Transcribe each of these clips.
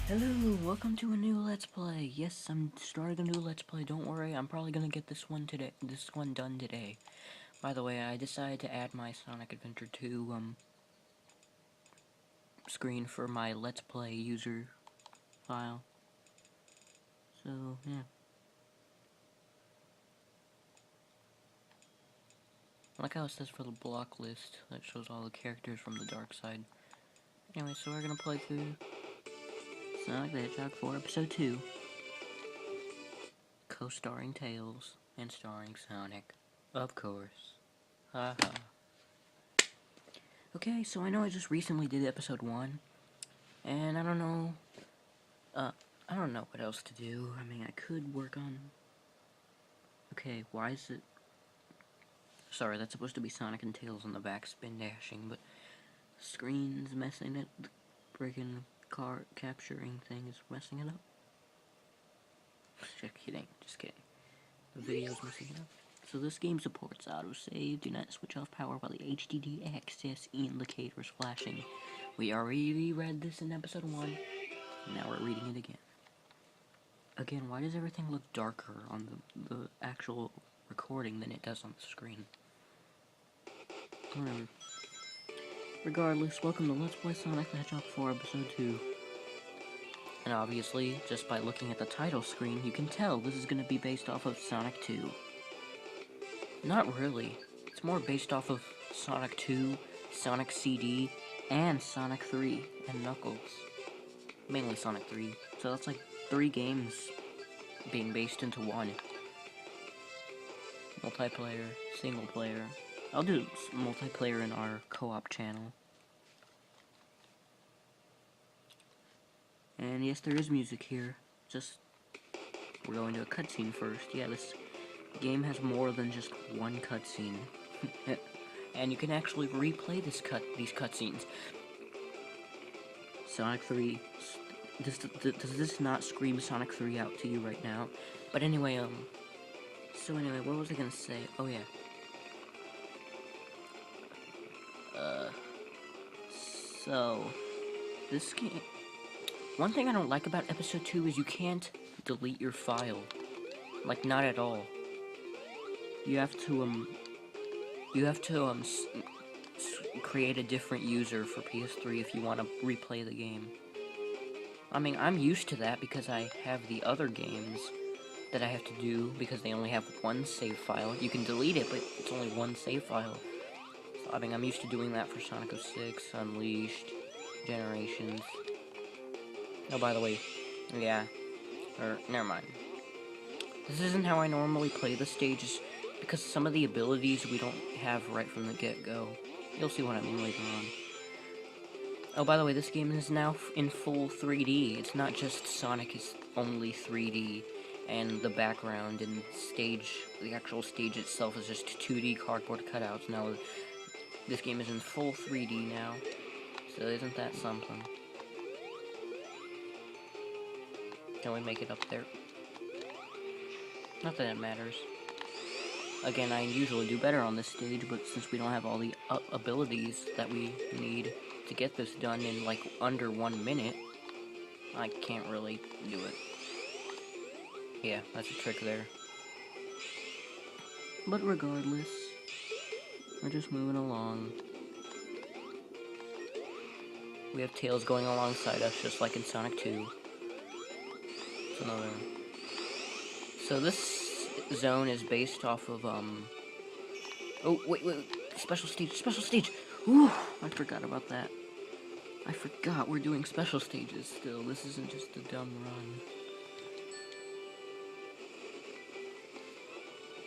Hello, welcome to a new Let's Play. Yes, I'm starting a new Let's Play. Don't worry, I'm probably gonna get this one done today. By the way, I decided to add my Sonic Adventure 2 screen for my Let's Play user file. So yeah. I like how it says for the block list that shows all the characters from the dark side. Anyway, so we're gonna play through Sonic the Hedgehog 4 Episode 2. Co-starring Tails and starring Sonic. Of course. Haha. Okay, so I know I just recently did episode 1, and I don't know what else to do. I mean, I could work on... Okay, why is it... Sorry, that's supposed to be Sonic and Tails on the back spin dashing, but screen's messing it, the freaking car capturing thing is messing it up. Just kidding. The video's messing it up. So this game supports autosave. Do not switch off power while the HDD access indicator is flashing. We already read this in episode 1. Now we're reading it again. Again, why does everything look darker on the actual recording than it does on the screen? Whatever. Regardless, welcome to Let's Play Sonic the Hedgehog 4 Episode 2. And obviously, just by looking at the title screen, you can tell this is going to be based off of Sonic 2. Not really. It's more based off of Sonic 2, Sonic CD, and Sonic 3, and Knuckles. Mainly Sonic 3. So that's like 3 games being based into one. Multiplayer, single player. I'll do multiplayer in our co-op channel. And yes, there is music here. Just, we're going to a cutscene first. Yeah, this game has more than just one cutscene. And you can actually replay these cutscenes. Sonic 3. Does this not scream Sonic 3 out to you right now? But anyway, what was I gonna say? Oh yeah. So, this game... One thing I don't like about Episode 2 is you can't delete your file. Like, not at all. You have to, create a different user for PS3 if you want to replay the game. I mean, I'm used to that because I have the other games that I have to do because they only have one save file. You can delete it, but it's only one save file. So, I mean, I'm used to doing that for Sonic 06, Unleashed, Generations. Oh, by the way, yeah, never mind. This isn't how I normally play the stages, because some of the abilities we don't have right from the get-go. You'll see what I mean later on. Oh, by the way, this game is now in full 3D. It's not just Sonic is only 3D, and the background and the actual stage itself is just 2D cardboard cutouts. Now, this game is in full 3D now, so isn't that something? Can we make it up there? Not that it matters. Again, I usually do better on this stage, but since we don't have all the abilities that we need to get this done in, like, under 1 minute, I can't really do it. Yeah, that's a trick there. But regardless, we're just moving along. We have Tails going alongside us, just like in Sonic 2. It's another So this zone is based off of, oh, wait, special stage! Ooh, I forgot about that. I forgot we're doing special stages still. This isn't just a dumb run.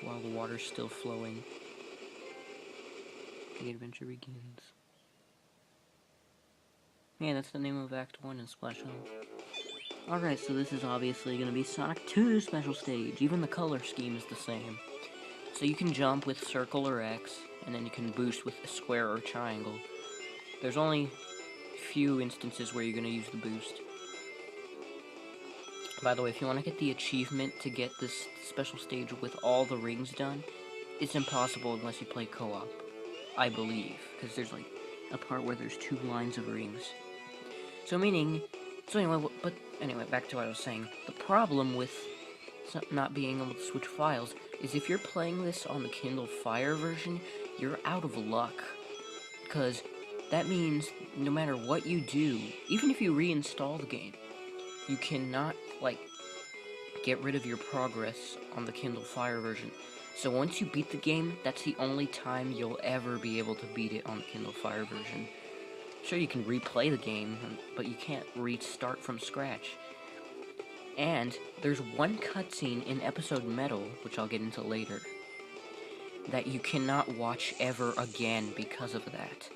While the water's still flowing, the adventure begins. Yeah, that's the name of Act 1 in Splash Zone. Alright, so this is obviously going to be Sonic 2 special stage. Even the color scheme is the same. So you can jump with circle or X, and then you can boost with a square or triangle. There's only few instances where you're going to use the boost. By the way, if you want to get the achievement to get this special stage with all the rings done, it's impossible unless you play co-op, I believe, because there's like a part where there's 2 lines of rings. So anyway, back to what I was saying. The problem with not being able to switch files is if you're playing this on the Kindle Fire version, you're out of luck. Because that means no matter what you do, even if you reinstall the game, you cannot, like, get rid of your progress on the Kindle Fire version. So once you beat the game, that's the only time you'll ever be able to beat it on the Kindle Fire version. Sure, you can replay the game, but you can't restart from scratch. And there's one cutscene in Episode Metal, which I'll get into later, that you cannot watch ever again because of that.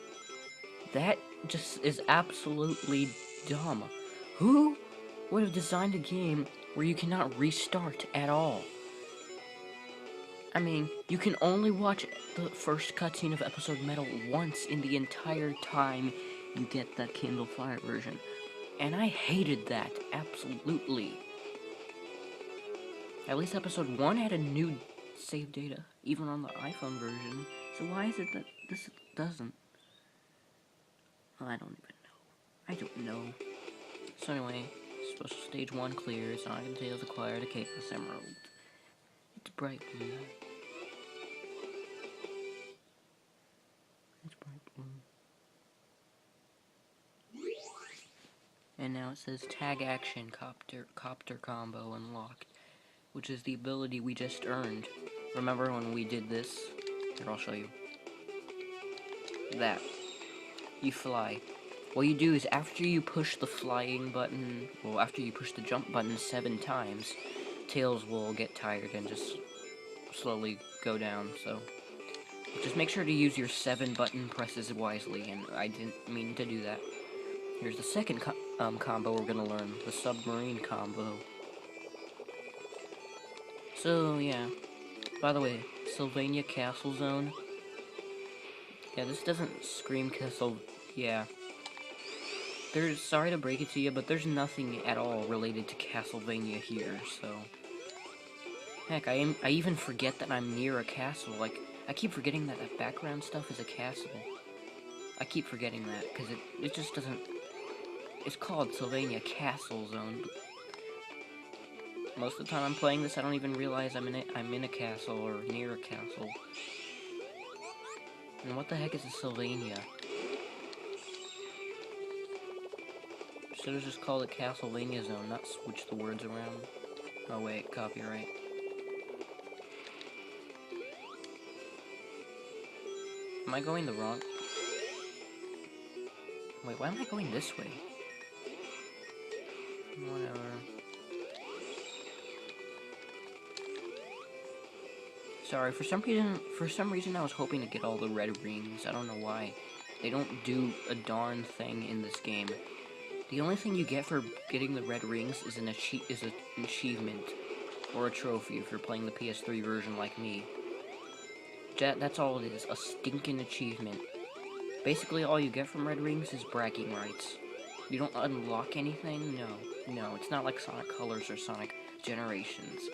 That just is absolutely dumb. Who would have designed a game where you cannot restart at all? I mean, you can only watch the first cutscene of Episode Metal once in the entire time you get the Kindle Fire version. And I hated that, absolutely. At least Episode 1 had a new save data, even on the iPhone version. So why is it that this doesn't? Well, I don't even know. I don't know. So anyway, special stage 1 clear. Sonic and Tails acquired a Chaos Emerald. It's bright blue. It's bright blue. And now it says Tag Action Copter Combo unlocked, which is the ability we just earned. Remember when we did this? Here, I'll show you. That. You fly. What you do is after you push the flying button, well, after you push the jump button 7 times, Tails will get tired and just slowly go down, so just make sure to use your 7 button presses wisely, and I didn't mean to do that. Here's the second combo we're gonna learn, the submarine combo. So, yeah. By the way, Sylvania Castle Zone. Yeah, this doesn't scream Castle... Yeah. Sorry to break it to you, but there's nothing at all related to Castlevania here, so... Heck, I even forget that I'm near a castle. Like, I keep forgetting that that background stuff is a castle. I keep forgetting that, because it just doesn't... It's called Sylvania Castle Zone. Most of the time I'm playing this, I don't even realize I'm in a castle or near a castle. And what the heck is a Sylvania? Should have just called it Castlevania Zone, not switch the words around. Oh wait, copyright. Am I going the wrong... Wait, why am I going this way? Whatever. Sorry, for some reason I was hoping to get all the red rings. I don't know why. They don't do a darn thing in this game. The only thing you get for getting the red rings is an achievement, or a trophy if you're playing the PS3 version like me. That's all it is, a stinking achievement. Basically all you get from red rings is bragging rights. You don't unlock anything? No, it's not like Sonic Colors or Sonic Generations.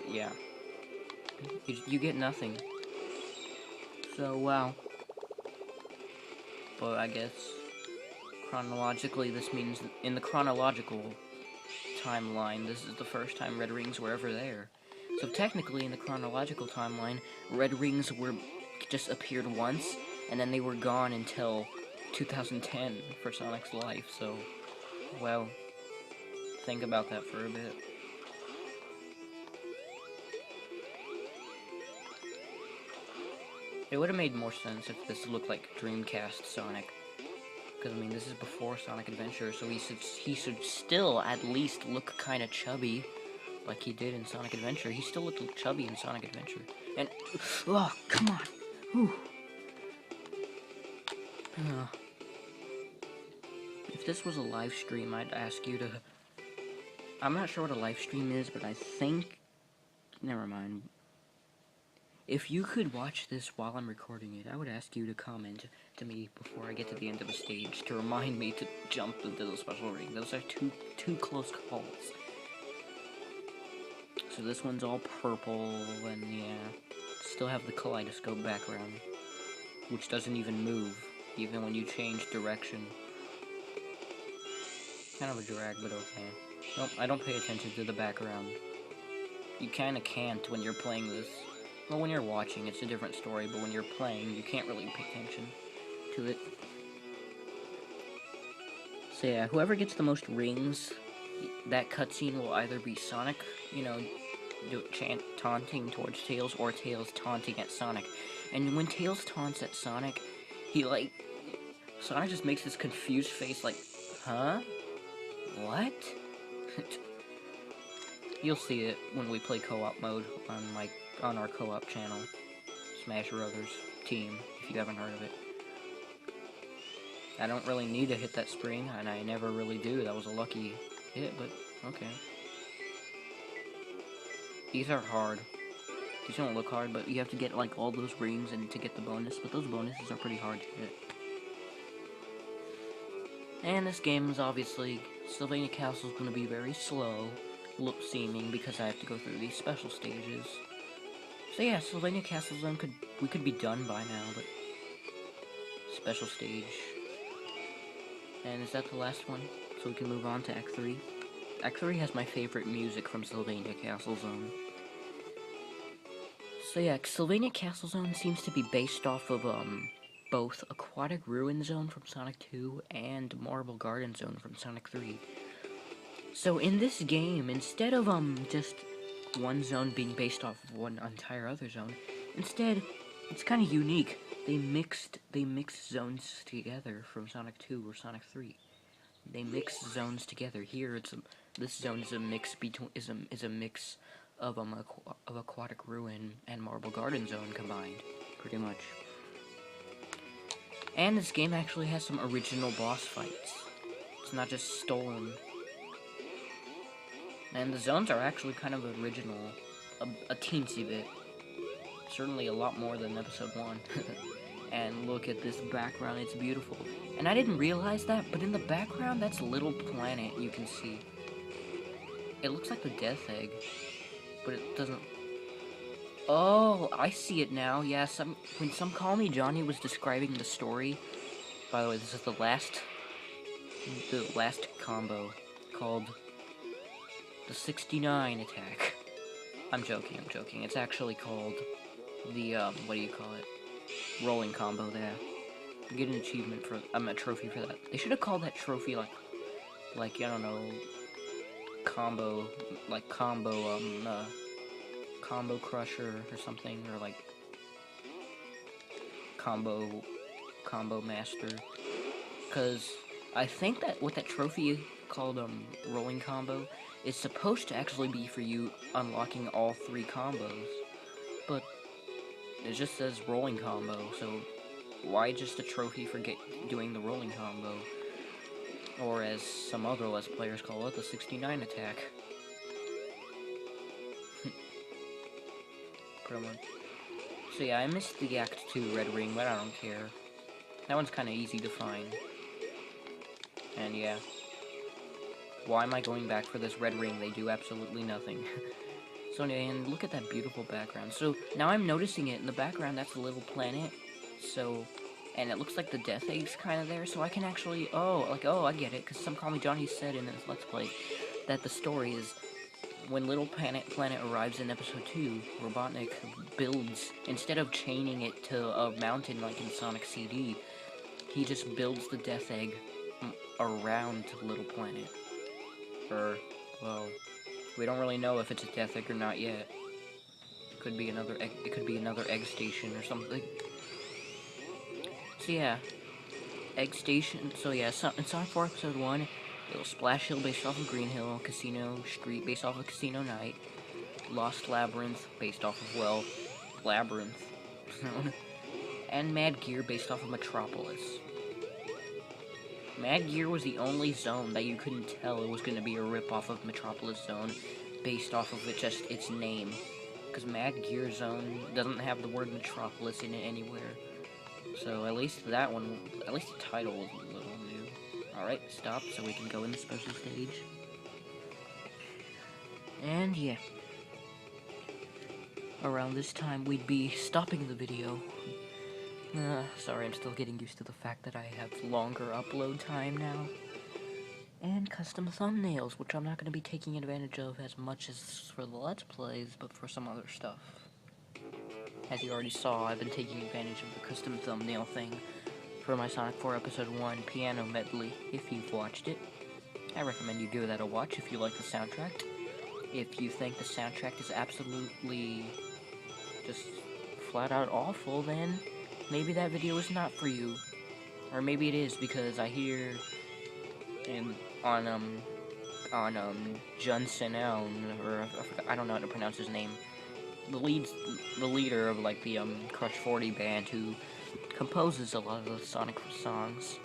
Yeah. You get nothing. So, wow. But I guess, chronologically, this means in the chronological timeline, this is the first time red rings were ever there. So technically, in the chronological timeline, red rings just appeared once, and then they were gone until 2010 for Sonic's life, so, well, think about that for a bit. It would have made more sense if this looked like Dreamcast Sonic. Because, I mean, this is before Sonic Adventure, so he should still at least look kind of chubby, like he did in Sonic Adventure. He still looked chubby in Sonic Adventure. And, oh, come on. Whew. If this was a live stream, I'd ask you to... I'm not sure what a live stream is, but I think... Never mind. If you could watch this while I'm recording it, I would ask you to comment to me before I get to the end of the stage to remind me to jump into the special ring. Those are two close calls. So this one's all purple, and yeah, still have the kaleidoscope background, which doesn't even move, even when you change direction. Kind of a drag, but okay. Nope, I don't pay attention to the background. You kinda can't when you're playing this. Well, when you're watching, it's a different story, but when you're playing, you can't really pay attention to it. So yeah, whoever gets the most rings, that cutscene will either be Sonic, you know, taunting towards Tails, or Tails taunting at Sonic. And when Tails taunts at Sonic, Sonic just makes this confused face like, huh? What? You'll see it when we play co-op mode on our co-op channel, Smash Brothers team, if you haven't heard of it. I don't really need to hit that spring, and I never really do. That was a lucky hit, but okay. These are hard. These don't look hard, but you have to get like all those rings and to get the bonus, but those bonuses are pretty hard to get. And this game is obviously, Sylvania Castle is going to be very slow, seeming, because I have to go through these special stages. So yeah, Sylvania Castle Zone we could be done by now, but special stage. And is that the last one? So we can move on to Act 3. Act 3 has my favorite music from Sylvania Castle Zone. So yeah, Sylvania Castle Zone seems to be based off of both Aquatic Ruin Zone from Sonic 2 and Marble Garden Zone from Sonic 3. So in this game, instead of just one zone being based off of one entire other zone, instead it's kind of unique. They mixed zones together from Sonic 2 or Sonic 3. They mixed zones together. Here this zone is a mix of Aquatic Ruin and Marble Garden Zone combined, pretty much. And this game actually has some original boss fights. It's not just stolen. And the zones are actually kind of original, a teensy bit. Certainly a lot more than episode 1. And look at this background, it's beautiful. And I didn't realize that, but in the background, that's a little planet you can see. It looks like the Death Egg, but it doesn't... Oh, I see it now. Yeah, when Some Call Me Johnny was describing the story... By the way, this is the last combo, called the 69 attack. I'm joking. It's actually called the, what do you call it? Rolling combo there. You get an achievement for, a trophy for that. They should have called that trophy like, I don't know, combo crusher or something, or like, combo master. Because I think that what that trophy called, rolling combo, is supposed to actually be for you unlocking all 3 combos. But it just says rolling combo, so why just a trophy for doing the rolling combo? Or as some other Let's Players call it, the 69 attack. Pretty much. So yeah, I missed the Act 2 Red Ring, but I don't care. That one's kinda easy to find. And yeah. Why am I going back for this red ring? They do absolutely nothing. So anyway, and look at that beautiful background. So now I'm noticing it in the background, that's a little planet. So, and it looks like the Death Egg's kind of there, so I can actually, oh, I get it, because Some Call Me Johnny said in his Let's Play that the story is, when Little Planet arrives in episode 2, Robotnik builds, instead of chaining it to a mountain like in Sonic CD, he just builds the Death Egg around Little Planet. Or, well, we don't really know if it's a Death Egg or not yet. It could be another egg station or something. So yeah, Egg Station. So yeah, in Sonic 4 Episode 1, it was Splash Hill based off of Green Hill, Casino Street based off of Casino Night, Lost Labyrinth based off of, well, Labyrinth, and Mad Gear based off of Metropolis. Mad Gear was the only zone that you couldn't tell it was going to be a rip-off of Metropolis Zone based off of its name. Because Mad Gear Zone doesn't have the word Metropolis in it anywhere. So at least that one, at least the title was a little new. Alright, stop so we can go in the special stage. And yeah. Around this time we'd be stopping the video. Sorry, I'm still getting used to the fact that I have longer upload time now. And custom thumbnails, which I'm not going to be taking advantage of as much as for the Let's Plays, but for some other stuff. As you already saw, I've been taking advantage of the custom thumbnail thing for my Sonic 4 Episode 1 piano medley, if you've watched it. I recommend you give that a watch if you like the soundtrack. If you think the soundtrack is absolutely just flat out awful, then maybe that video is not for you. Or maybe it is, because I hear on Jun Senel, or I don't know how to pronounce his name, the leader of like the Crush 40 band, who composes a lot of the Sonic songs,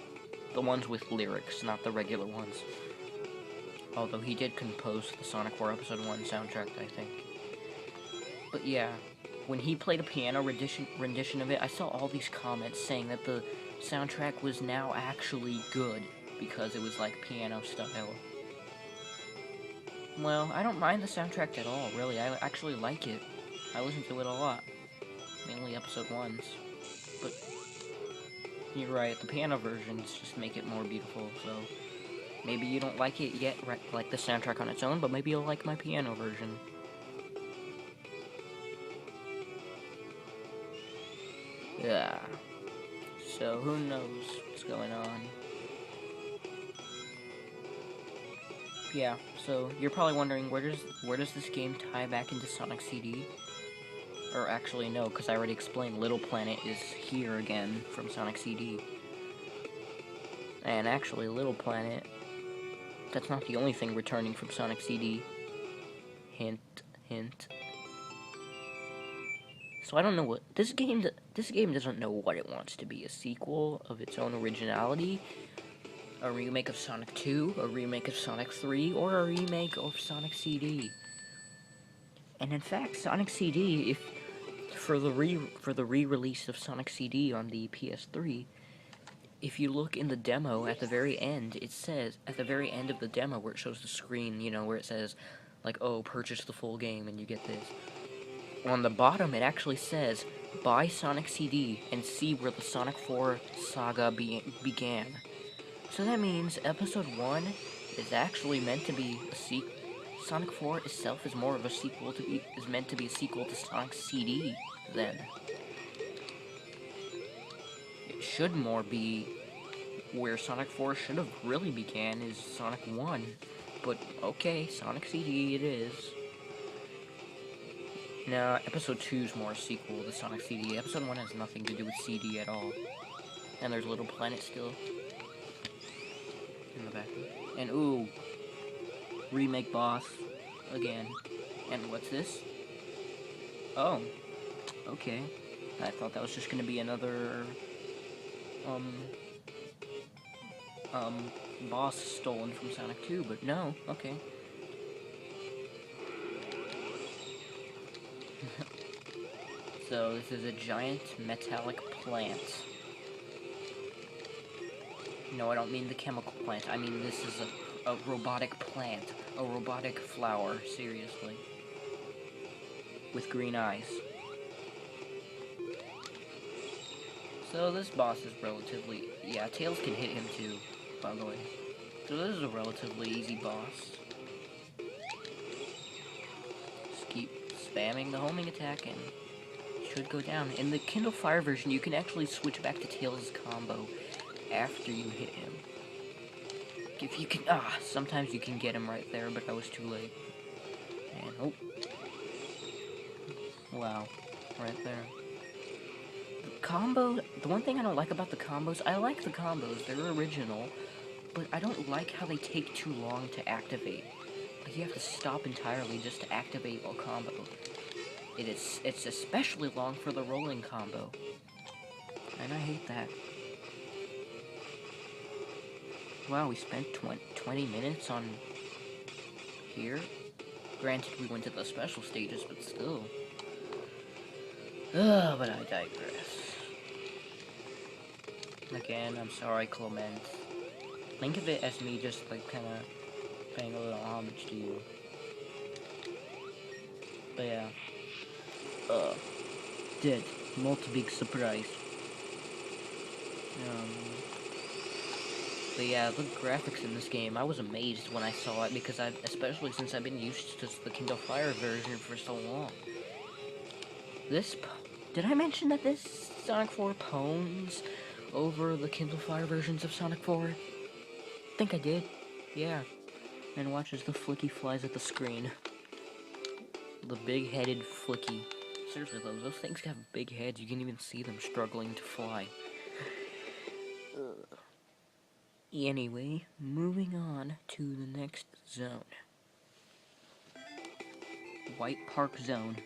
the ones with lyrics, not the regular ones. Although he did compose the Sonic 4 Episode 1 soundtrack, I think. But yeah, when he played a piano rendition of it, I saw all these comments saying that the soundtrack was now actually good because it was like piano style. Well, I don't mind the soundtrack at all, really. I actually like it. I listen to it a lot. Mainly Episode 1s. But you're right, the piano versions just make it more beautiful, so maybe you don't like it yet, like the soundtrack on its own, but maybe you'll like my piano version. Yeah. So who knows what's going on? Yeah, so you're probably wondering, where does this game tie back into Sonic CD? Or actually no, because I already explained Little Planet is here again from Sonic CD. And actually, Little Planet, that's not the only thing returning from Sonic CD. Hint, hint. So I don't know what this game doesn't know what it wants to be, a sequel of its own originality, a remake of Sonic 2, a remake of Sonic 3, or a remake of Sonic CD. And in fact, Sonic CD, if for the re-release of Sonic CD on the PS3, if you look in the demo at the very end, it says at the very end of the demo where it shows the screen, you know, where it says like, oh, purchase the full game and you get this. On the bottom, it actually says, buy Sonic CD and see where the Sonic 4 saga began. So that means Episode 1 is actually meant to be a sequel. Sonic 4 itself is more of a sequel is meant to be a sequel to Sonic CD, then. It should more be where Sonic 4 should have really began is Sonic 1. But, okay, Sonic CD it is. Now, Episode 2 is more a sequel to Sonic CD. Episode 1 has nothing to do with CD at all. And there's Little Planet still in the background. And ooh, remake boss again. And what's this? Oh, okay. I thought that was just gonna be another boss stolen from Sonic 2, but no, okay. So this is a giant metallic plant. No, I don't mean the chemical plant. I mean this is a robotic plant. A robotic flower, seriously. With green eyes. So this boss is relatively... yeah, Tails can hit him too, by the way. So this is a relatively easy boss. Just keep spamming the homing attack and it should go down. In the Kindle Fire version, you can actually switch back to Tails' combo after you hit him. If you can... sometimes you can get him right there, but I was too late. And, oh. Wow. Right there. The the one thing I don't like about the combos, I like the combos, they're original, but I don't like how they take too long to activate. Like, you have to stop entirely just to activate a combo. It's especially long for the rolling combo. And I hate that. Wow, we spent 20 minutes on here? Granted, we went to the special stages, but still. Ugh, but I digress. Again, I'm sorry, Clement. Think of it as me just, like, kinda paying a little homage to you. But yeah. Dead. Not a big surprise. But yeah, the graphics in this game, I was amazed when I saw it, because especially since I've been used to the Kindle Fire version for so long. Did I mention that this Sonic 4 pwns over the Kindle Fire versions of Sonic 4? I think I did. Yeah. And watch as the Flicky flies at the screen. The big-headed Flicky. Seriously though, those things have big heads, you can even see them struggling to fly. Anyway, moving on to the next zone. White Park Zone.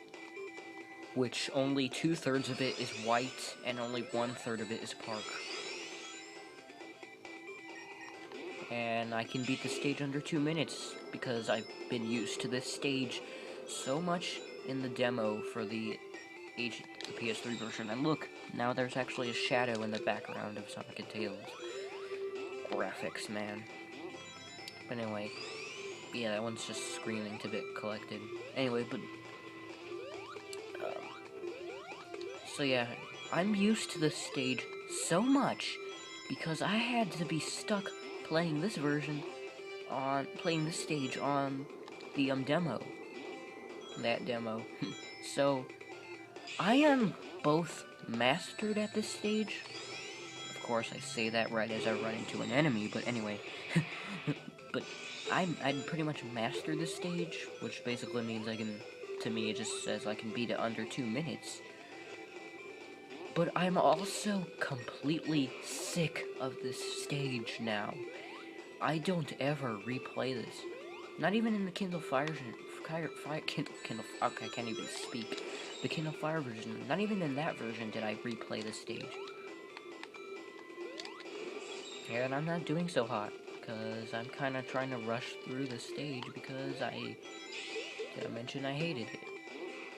Which only 2/3 of it is white, and only 1/3 of it is park. And I can beat the stage under 2 minutes, because I've been used to this stage so much in the demo for the PS3 version. And look, now there's actually a shadow in the background of Sonic and Tails. Graphics, man. But anyway, yeah, that one's just screaming to be collected. Anyway, but so yeah, I'm used to this stage so much because I had to be stuck playing this stage on the demo. That demo. So I am both mastered at this stage. Of course, I say that right as I run into an enemy, but anyway. But I'd pretty much mastered this stage, which basically means to me it just says I can beat it under 2 minutes. But I'm also completely sick of this stage now. I don't ever replay this. Not even in the Kindle Fire version. Kindle, okay, I can't even speak. The Kindle Fire version, not even in that version did I replay this stage. And I'm not doing so hot, because I'm kind of trying to rush through the stage because did I mention I hated it?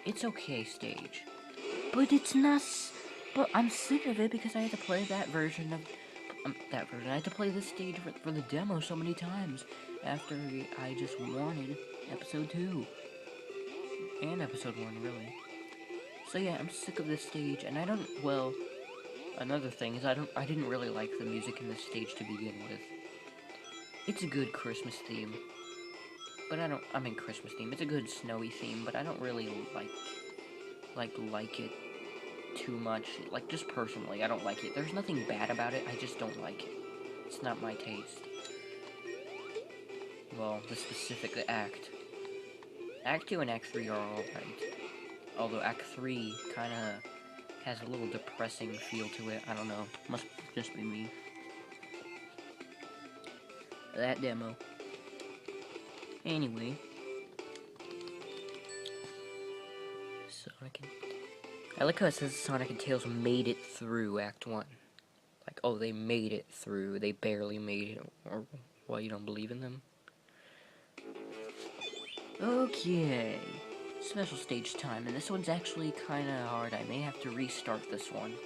It's okay, stage. But it's not, but I'm sick of it because I had to play that version. I had to play this stage for the demo so many times after I just wanted episode 2. And episode 1, really. So yeah, I'm sick of this stage, and another thing is I didn't really like the music in this stage to begin with. It's a good Christmas theme, but Christmas theme. It's a good snowy theme, but I don't really like it too much. Like, just personally, I don't like it. There's nothing bad about it, I just don't like it. It's not my taste. Well, the specific act. Act 2 and Act 3 are alright. Although Act 3 kinda has a little depressing feel to it. I don't know. Must just be me. That demo. Anyway. I like how it says Sonic and Tails made it through Act 1. Like, oh, they made it through. They barely made it. Or, well, you don't believe in them? Okay. Special stage time, and this one's actually kinda hard. I may have to restart this one.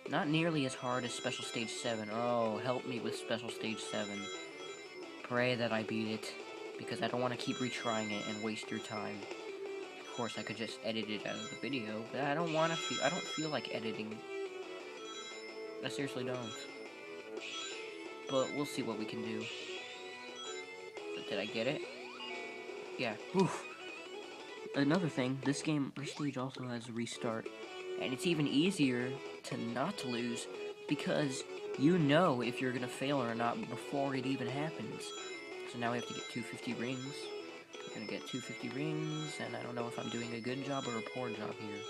Not nearly as hard as Special Stage 7. Oh, help me with Special Stage 7. Pray that I beat it, because I don't want to keep retrying it and waste your time. Of course, I could just edit it out of the video, but I don't feel like editing. I seriously don't. But we'll see what we can do. But did I get it? Yeah. Oof. Another thing, this stage also has a restart, and it's even easier to not lose because you know if you're gonna fail or not before it even happens. So now we have to get 250 rings. We're gonna get 250 rings, and I don't know if I'm doing a good job or a poor job here.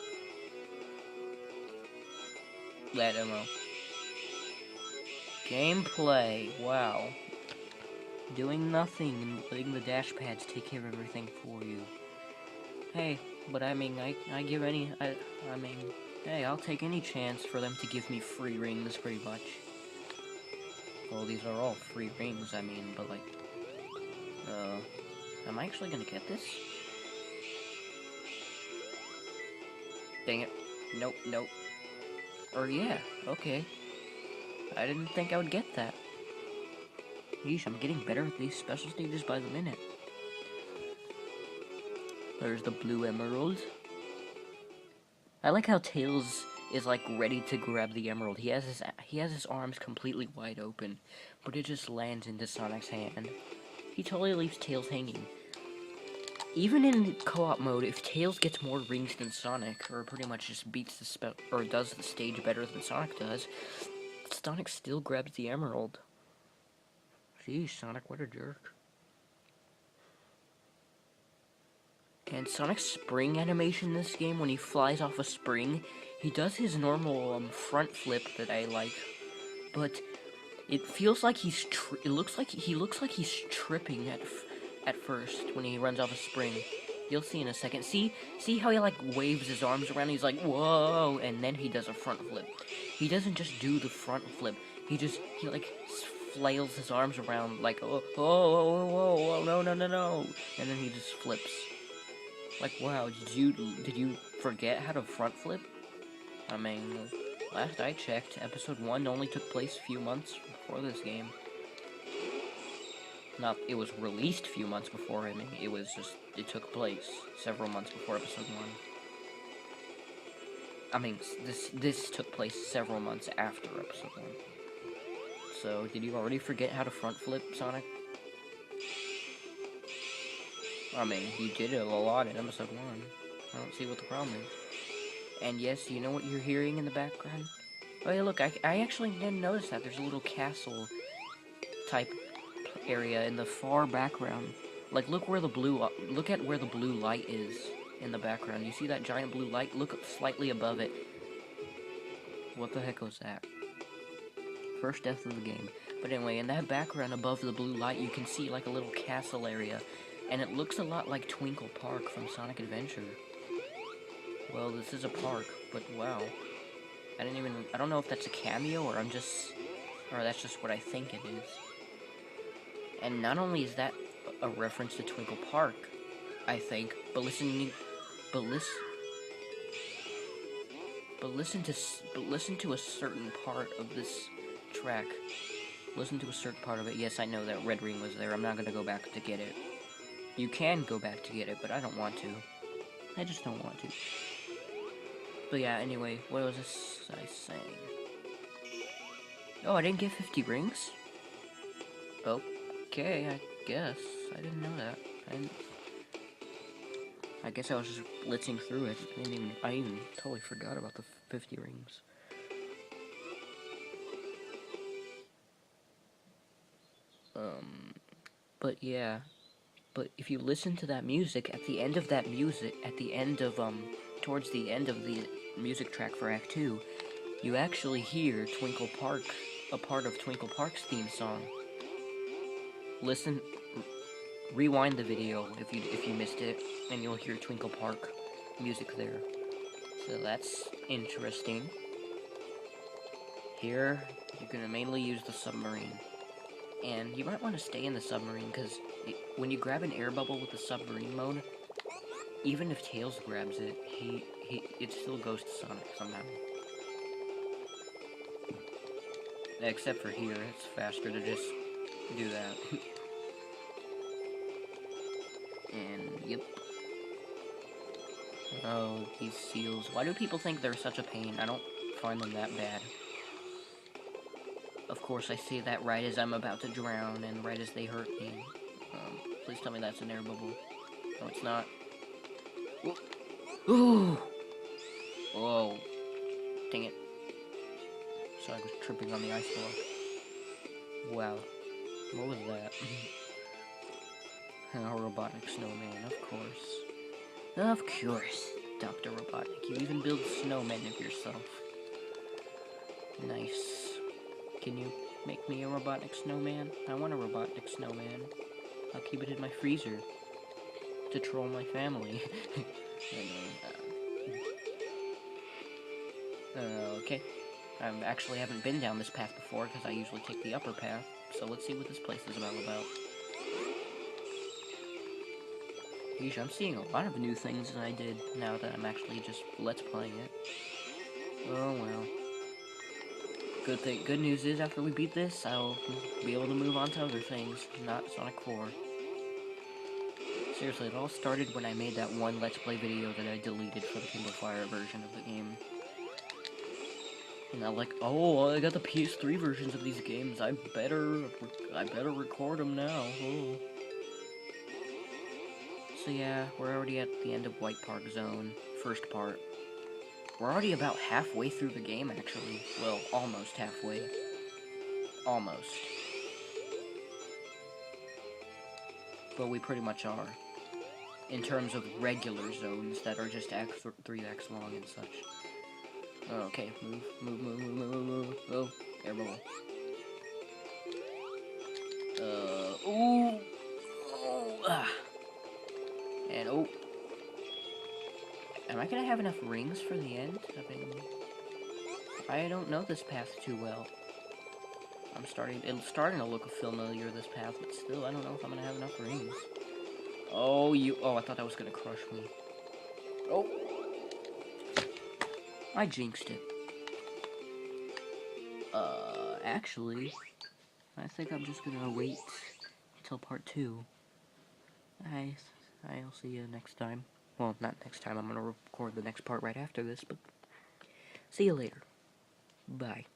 that demo. Gameplay. Wow. Doing nothing and letting the dash pads take care of everything for you. Hey, but I mean, I mean, hey, I'll take any chance for them to give me free rings, pretty much. Well, these are all free rings, I mean, but like, am I actually gonna get this? Dang it. Nope, nope. Or yeah, okay. I didn't think I would get that. Yeesh, I'm getting better at these special stages by the minute. There's the blue emerald. I like how Tails is like ready to grab the emerald. He has his arms completely wide open, but it just lands into Sonic's hand. He totally leaves Tails hanging. Even in co-op mode, if Tails gets more rings than Sonic, or pretty much just beats the or does the stage better than Sonic does, Sonic still grabs the emerald. Geez, Sonic, what a jerk. And Sonic's spring animation in this game, when he flies off a spring, he does his normal front flip that I like, but it feels like it looks like he's tripping at first when he runs off a spring. You'll see in a second. See how he like waves his arms around? He's like, whoa, and then he does a front flip. He doesn't just do the front flip. He like flails his arms around like, oh, no, and then he just flips. Like, wow, did you forget how to front flip? I mean, last I checked, episode 1 only took place a few months before this game. Not, it was released a few months before, I mean, it took place several months before episode 1. I mean, this took place several months after episode 1. So, did you already forget how to front flip, Sonic? I mean, you did it a lot in episode 1. I don't see what the problem is. And yes, you know what you're hearing in the background? Oh yeah, look, I actually didn't notice that. There's a little castle type area in the far background. Like, look at where the blue light is in the background. You see that giant blue light? Look slightly above it. What the heck was that? First death of the game. But anyway, in that background above the blue light, you can see like a little castle area. And it looks a lot like Twinkle Park from Sonic Adventure. Well, this is a park, but wow. I don't know if that's a cameo or that's just what I think it is. And not only is that a reference to Twinkle Park, I think, but listen to a certain part of this track. Listen to a certain part of it. Yes, I know that Red Ring was there. I'm not gonna go back to get it. You can go back to get it, but I don't want to. I just don't want to. But yeah, anyway, what was I saying? Oh, I didn't get 50 rings? Okay, I guess. I didn't know that. I guess I was just blitzing through it. I even totally forgot about the 50 rings. But yeah. But if you listen to that music, towards the end of the music track for Act 2, you actually hear Twinkle Park, a part of Twinkle Park's theme song. Listen, rewind the video if you missed it, and you'll hear Twinkle Park music there. So that's interesting. Here, you're gonna mainly use the submarine. And you might want to stay in the submarine, because when you grab an air bubble with the submarine mode, even if Tails grabs it, it still goes to Sonic somehow. Except for here, it's faster to just do that. And, yep. Oh, these seals. Why do people think they're such a pain? I don't find them that bad. Of course, I say that right as I'm about to drown and right as they hurt me. Please tell me that's an air bubble. No, it's not. Ooh! Oh. Dang it. So I was tripping on the ice block. Wow. What was that? A robotic snowman, of course. Of course, Dr. Robotnik. You even build snowmen of yourself. Nice. Can you make me a robotic snowman? I want a robotic snowman. I'll keep it in my freezer to troll my family. Okay. I actually haven't been down this path before because I usually take the upper path. So let's see what this place is all about. Yeesh, I'm seeing a lot of new things than I did now that I'm actually just let's playing it. Oh well. Good news is after we beat this, I'll be able to move on to other things, not Sonic 4. Seriously, it all started when I made that one Let's Play video that I deleted for the Kindle Fire version of the game. And I'm like, oh, I got the PS3 versions of these games. I better record them now. Oh. So yeah, we're already at the end of White Park Zone, first part. We're already about halfway through the game, actually. Well, almost halfway. Almost. But we pretty much are. In terms of regular zones that are just 3x long and such. Okay, move. Oh, airball. Ooh! Oh, ah. And, oh. Am I gonna have enough rings for the end? I don't know this path too well. It's starting to look familiar, this path, but still, I don't know if I'm gonna have enough rings. Oh, I thought that was gonna crush me. Oh! I jinxed it. Actually, I think I'm just gonna wait until part 2. I'll see you next time. Well, not next time, I'm gonna record the next part right after this, but see you later. Bye.